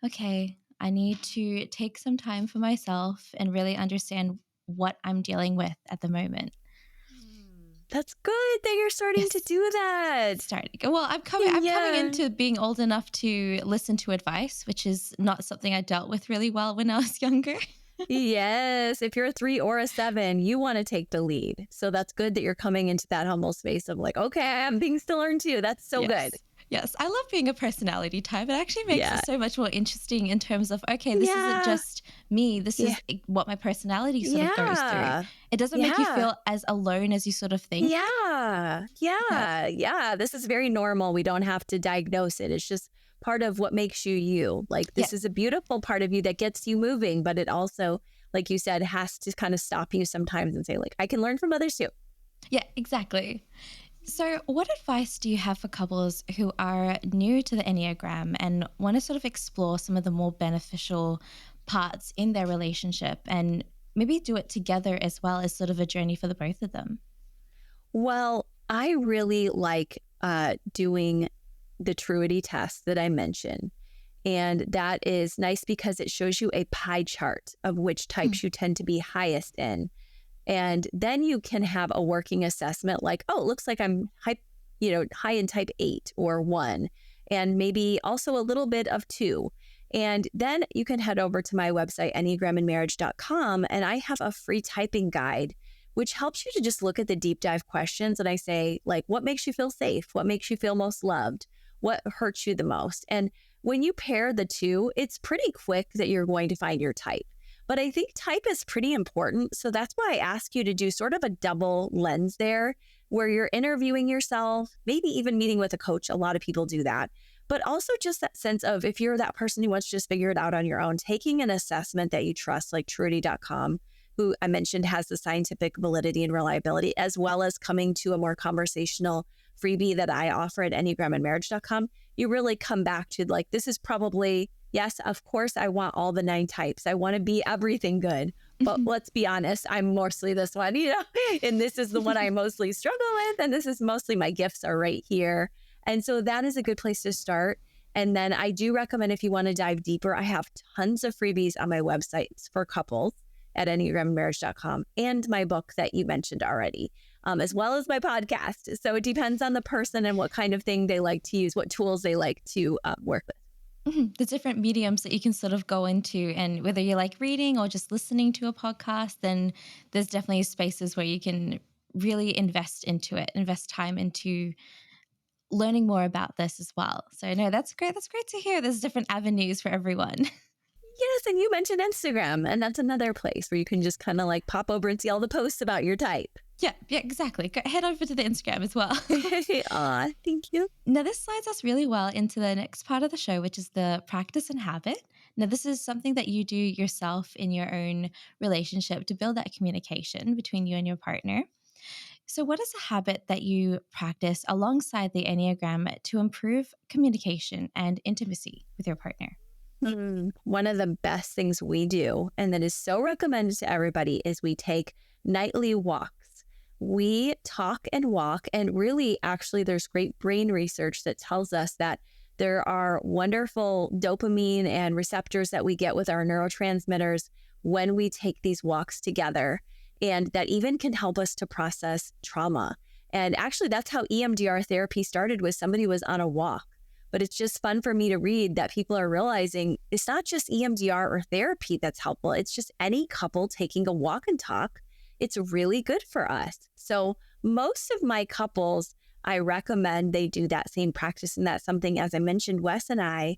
okay, I need to take some time for myself and really understand what I'm dealing with at the moment. That's good that you're starting to do that. Well, I'm coming into being old enough to listen to advice, which is not something I dealt with really well when I was younger. Yes. If you're a 3 or a 7, you want to take the lead. So that's good that you're coming into that humble space of like, okay, I have things to learn too. That's so good. Yes, I love being a personality type. It actually makes it so much more interesting in terms of, okay, this isn't just me. This is what my personality sort of goes through. It doesn't make you feel as alone as you sort of think. Yeah. This is very normal. We don't have to diagnose it. It's just part of what makes you you. Like, this is a beautiful part of you that gets you moving, but it also, like you said, has to kind of stop you sometimes and say, like, I can learn from others too. Yeah, exactly. So what advice do you have for couples who are new to the Enneagram and want to sort of explore some of the more beneficial parts in their relationship and maybe do it together as well as sort of a journey for the both of them? Well, I really like doing the Truity test that I mentioned. And that is nice because it shows you a pie chart of which types you tend to be highest in. And then you can have a working assessment like, oh, it looks like I'm high in type 8 or 1, and maybe also a little bit of 2. And then you can head over to my website, enneagramandmarriage.com, and I have a free typing guide, which helps you to just look at the deep dive questions. And I say, like, what makes you feel safe? What makes you feel most loved? What hurts you the most? And when you pair the two, it's pretty quick that you're going to find your type. But I think type is pretty important. So that's why I ask you to do sort of a double lens there, where you're interviewing yourself, maybe even meeting with a coach. A lot of people do that. But also just that sense of, if you're that person who wants to just figure it out on your own, taking an assessment that you trust, like Truity.com, who I mentioned has the scientific validity and reliability, as well as coming to a more conversational freebie that I offer at EnneagramandMarriage.com, you really come back to like, this is probably, yes, of course, I want all the 9 types. I want to be everything good. But let's be honest, I'm mostly this one, and this is the one I mostly struggle with. And this is mostly my gifts are right here. And so that is a good place to start. And then I do recommend, if you want to dive deeper, I have tons of freebies on my website for couples at EnneagramandMarriage.com, and my book that you mentioned already, as well as my podcast. So it depends on the person and what kind of thing they like to use, what tools they like to work with. The different mediums that you can sort of go into, and whether you like reading or just listening to a podcast, then there's definitely spaces where you can really invest into it, invest time into learning more about this as well. So no, that's great. That's great to hear. There's different avenues for everyone. Yes, and you mentioned Instagram, and that's another place where you can just kind of like pop over and see all the posts about your type. Yeah, exactly. Head over to the Instagram as well. Aw, thank you. Now, this slides us really well into the next part of the show, which is the practice and habit. Now, this is something that you do yourself in your own relationship to build that communication between you and your partner. So what is a habit that you practice alongside the Enneagram to improve communication and intimacy with your partner? One of the best things we do, and that is so recommended to everybody, is we take nightly walks. We talk and walk, and really, actually, there's great brain research that tells us that there are wonderful dopamine and receptors that we get with our neurotransmitters when we take these walks together, and that even can help us to process trauma. And actually, that's how EMDR therapy started, was somebody was on a walk. But it's just fun for me to read that people are realizing it's not just EMDR or therapy that's helpful. It's just any couple taking a walk and talk. It's really good for us. So most of my couples, I recommend they do that same practice. And that's something, as I mentioned, Wes and I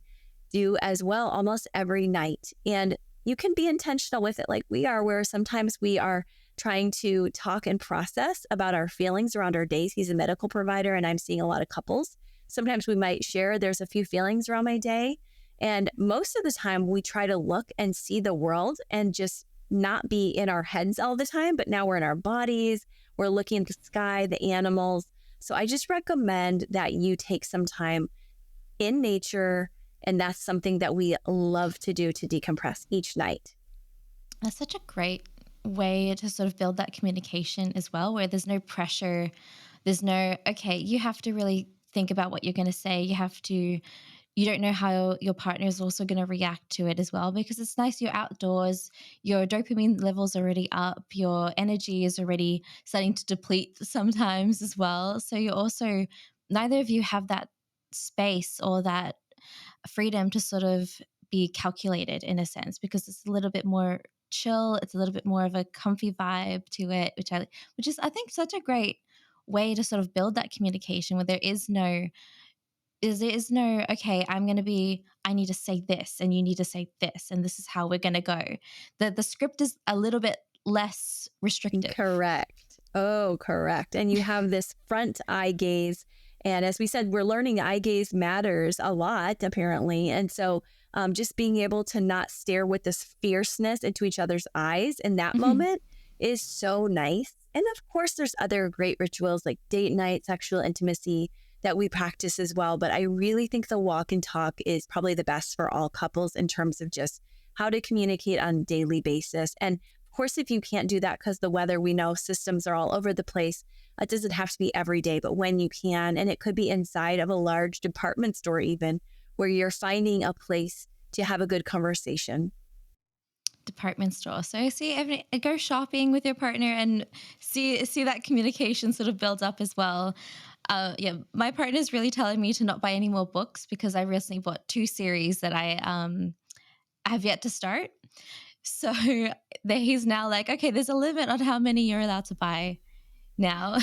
do as well almost every night. And you can be intentional with it like we are, where sometimes we are trying to talk and process about our feelings around our days. He's a medical provider, and I'm seeing a lot of couples. Sometimes we might share, there's a few feelings around my day. And most of the time we try to look and see the world and just not be in our heads all the time, but now we're in our bodies. We're looking at the sky, the animals. So I just recommend that you take some time in nature. And that's something that we love to do to decompress each night. That's such a great way to sort of build that communication as well, where there's no pressure. There's no, okay, you have to really think about what you're going to say. You don't know how your partner is also going to react to it as well, because it's nice. You're outdoors, your dopamine levels are already up, your energy is already starting to deplete sometimes as well. So you're also, neither of you have that space or that freedom to sort of be calculated in a sense, because it's a little bit more chill. It's a little bit more of a comfy vibe to it, which is, I think, such a great way to sort of build that communication where there is no, okay, I need to say this and you need to say this, and this is how we're going to go. The script is a little bit less restrictive. Correct. Oh, correct. And you have this front eye gaze. And as we said, we're learning eye gaze matters a lot, apparently. And so just being able to not stare with this fierceness into each other's eyes in that moment is so nice. And of course, there's other great rituals like date night, sexual intimacy that we practice as well. But I really think the walk and talk is probably the best for all couples in terms of just how to communicate on a daily basis. And of course, if you can't do that because the weather, we know systems are all over the place, it doesn't have to be every day, but when you can, and it could be inside of a large department store even, where you're finding a place to have a good conversation. Department store. So go shopping with your partner and see that communication sort of build up as well. My partner is really telling me to not buy any more books because I recently bought 2 series that I have yet to start. So he's now like, okay, there's a limit on how many you're allowed to buy now.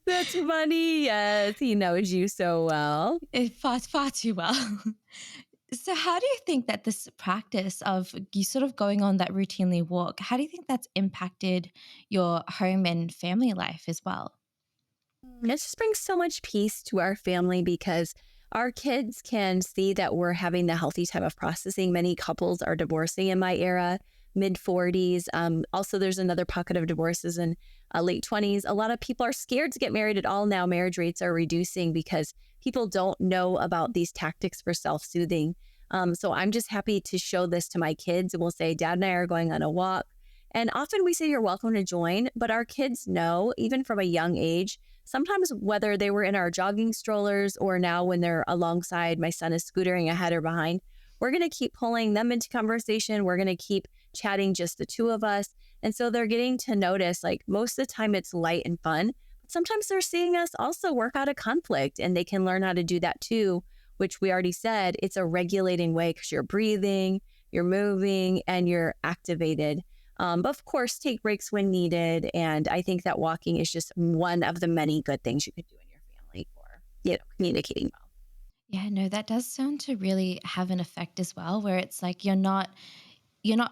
That's funny. Yes, he knows you so well. Far too well. So how do you think that this practice of you sort of going on that routinely walk, how do you think that's impacted your home and family life as well? It just brings so much peace to our family because our kids can see that we're having the healthy time of processing. Many couples are divorcing in my era, mid 40s. Also, there's another pocket of divorces in late 20s. A lot of people are scared to get married at all now. Marriage rates are reducing because people don't know about these tactics for self-soothing. So I'm just happy to show this to my kids. And we'll say, Dad and I are going on a walk. And often we say, you're welcome to join, but our kids know, even from a young age, sometimes whether they were in our jogging strollers or now when they're alongside, my son is scootering ahead or behind, we're going to keep pulling them into conversation. We're going to keep chatting just the two of us. And so they're getting to notice, like, most of the time it's light and fun, but sometimes they're seeing us also work out a conflict, and they can learn how to do that too, which we already said, it's a regulating way because you're breathing, you're moving, and you're activated. But of course, take breaks when needed. And I think that walking is just one of the many good things you could do in your family for, communicating well. Yeah, no, that does sound to really have an effect as well, where it's like you're not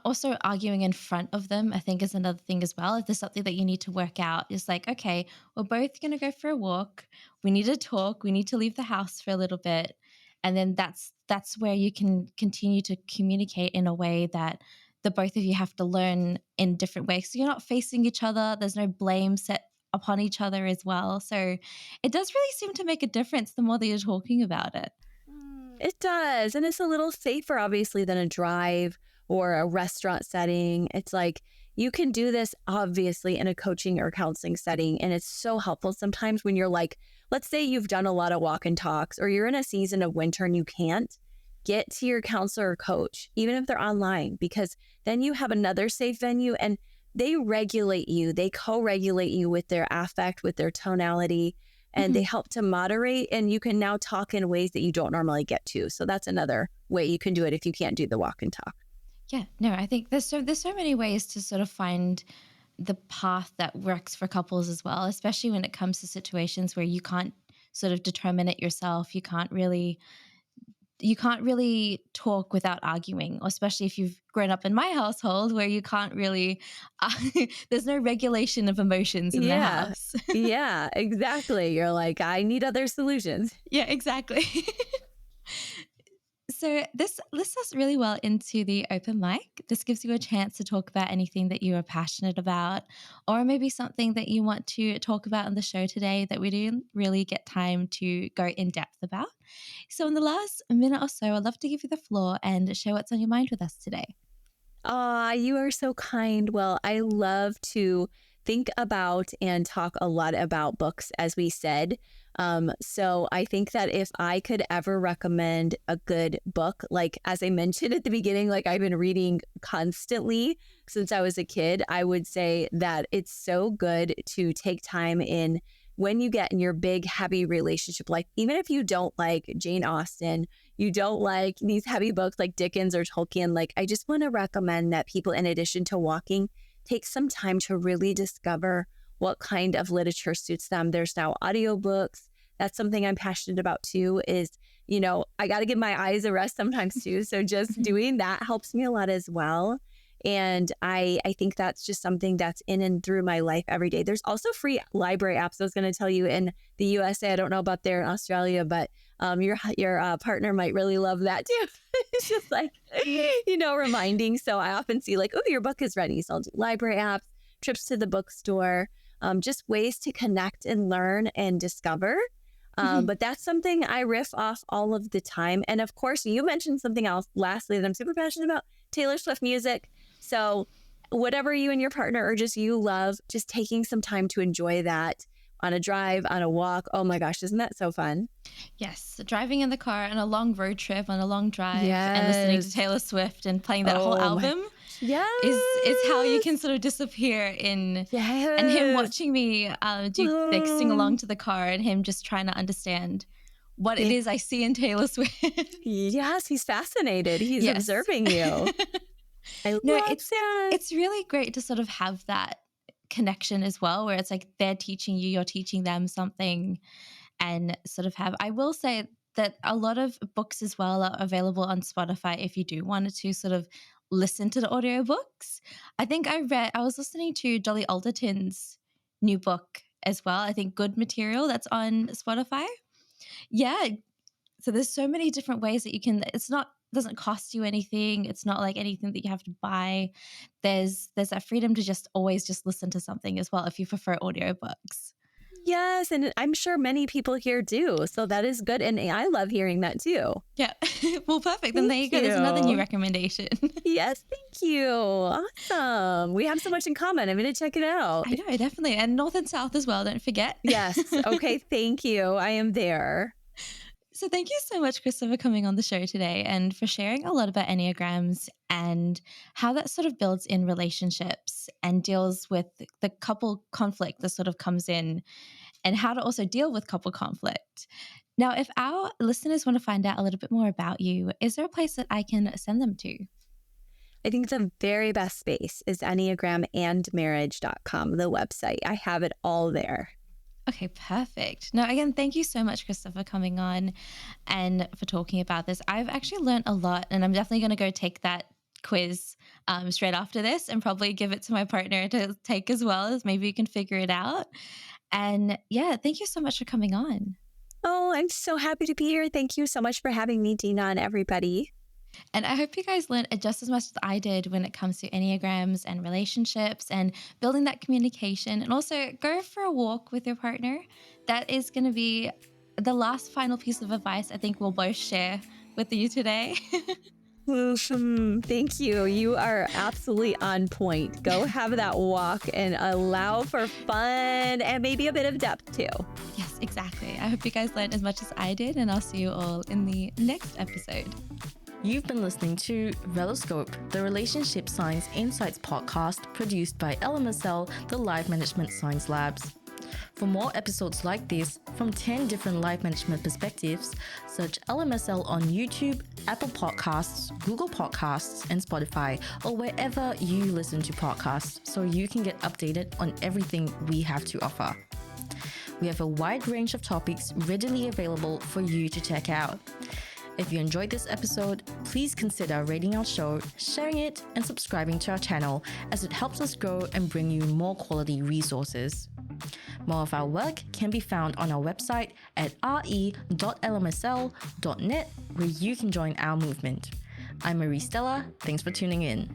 also arguing in front of them, I think is another thing as well. If there's something that you need to work out, it's like, okay, we're both going to go for a walk. We need to talk. We need to leave the house for a little bit. And then that's where you can continue to communicate in a way that the both of you have to learn in different ways. So you're not facing each other. There's no blame set upon each other as well. So it does really seem to make a difference the more that you're talking about it. It does. And it's a little safer, obviously, than a drive or a restaurant setting. It's like you can do this, obviously, in a coaching or counseling setting. And it's so helpful sometimes when you're like, let's say you've done a lot of walk and talks, or you're in a season of winter and you can't get to your counselor or coach, even if they're online, because then you have another safe venue and they regulate you. They co-regulate you with their affect, with their tonality, and they help to moderate. And you can now talk in ways that you don't normally get to. So that's another way you can do it if you can't do the walk and talk. Yeah, no, I think there's so many ways to sort of find the path that works for couples as well, especially when it comes to situations where you can't sort of determine it yourself. You can't really talk without arguing, especially if you've grown up in my household where you can't really, there's no regulation of emotions in the house. Yeah, exactly. You're like, I need other solutions. Yeah, exactly. So this leads us really well into the open mic. This gives you a chance to talk about anything that you are passionate about, or maybe something that you want to talk about on the show today that we didn't really get time to go in depth about. So in the last minute or so, I'd love to give you the floor and share what's on your mind with us today. You are so kind. Well, I love to think about and talk a lot about books, as we said. So I think that if I could ever recommend a good book, like as I mentioned at the beginning, like I've been reading constantly since I was a kid, I would say that it's so good to take time in when you get in your big, heavy relationship. Like, even if you don't like Jane Austen, you don't like these heavy books like Dickens or Tolkien, like I just want to recommend that people, in addition to walking, take some time to really discover what kind of literature suits them. There's now audiobooks. That's something I'm passionate about too, is, I got to give my eyes a rest sometimes too. So just doing that helps me a lot as well. And I think that's just something that's in and through my life every day. There's also free library apps. I was going to tell you in the USA, I don't know about there in Australia, but your partner might really love that too. It's just like, reminding. So I often see like, oh, your book is ready. So I'll do library apps, trips to the bookstore, just ways to connect and learn and discover. But that's something I riff off all of the time. And of course, you mentioned something else lastly that I'm super passionate about, Taylor Swift music. So whatever you and your partner or just you love, just taking some time to enjoy that on a drive, on a walk. Oh my gosh, isn't that so fun? Yes, driving in the car on a long road trip, on a long drive, and listening to Taylor Swift and playing that whole album. Is how you can sort of disappear in, and him watching me sing along to the car, and him just trying to understand what it is I see in Taylor Swift. Yes, he's fascinated. He's observing you. It's really great to sort of have that connection as well, where it's like they're teaching you, you're teaching them something, and sort of have, I will say that a lot of books as well are available on Spotify if you do want to sort of listen to the audiobooks. I think I was listening to Dolly Alderton's new book as well. I think Good Material, that's on Spotify. Yeah. So there's so many different ways that you can, doesn't cost you anything. It's not like anything that you have to buy. There's that freedom to just always just listen to something as well if you prefer audiobooks. Yes, and I'm sure many people here do. So that is good. And I love hearing that too. Yeah. Well, perfect. Then there you go. There's another new recommendation. Yes, thank you. Awesome. We have so much in common. I'm going to check it out. I know, definitely. And North and South as well. Don't forget. Yes. Okay. Thank you. I am there. So thank you so much, Christa, for coming on the show today and for sharing a lot about Enneagrams and how that sort of builds in relationships and deals with the couple conflict that sort of comes in and how to also deal with couple conflict. Now, if our listeners want to find out a little bit more about you, is there a place that I can send them to? I think the very best space is enneagramandmarriage.com, the website. I have it all there. Okay, perfect. Now, again, thank you so much, Christa, for coming on and for talking about this. I've actually learned a lot, and I'm definitely going to go take that quiz straight after this and probably give it to my partner to take as well, as maybe we can figure it out. And yeah, thank you so much for coming on. Oh, I'm so happy to be here. Thank you so much for having me, Dina, and everybody. And I hope you guys learned just as much as I did when it comes to Enneagrams and relationships and building that communication. And also go for a walk with your partner. That is going to be the last final piece of advice I think we'll both share with you today. Thank you. You are absolutely on point. Go have that walk and allow for fun and maybe a bit of depth too. Yes, exactly. I hope you guys learned as much as I did, and I'll see you all in the next episode. You've been listening to Reloscope, the Relationship Science Insights podcast produced by LMSL, the Life Management Science Labs. For more episodes like this from 10 different life management perspectives, search LMSL on YouTube, Apple Podcasts, Google Podcasts, and Spotify, or wherever you listen to podcasts so you can get updated on everything we have to offer. We have a wide range of topics readily available for you to check out. If you enjoyed this episode, please consider rating our show, sharing it, and subscribing to our channel as it helps us grow and bring you more quality resources. More of our work can be found on our website at re.lmsl.net, where you can join our movement. I'm Marie Stella. Thanks for tuning in.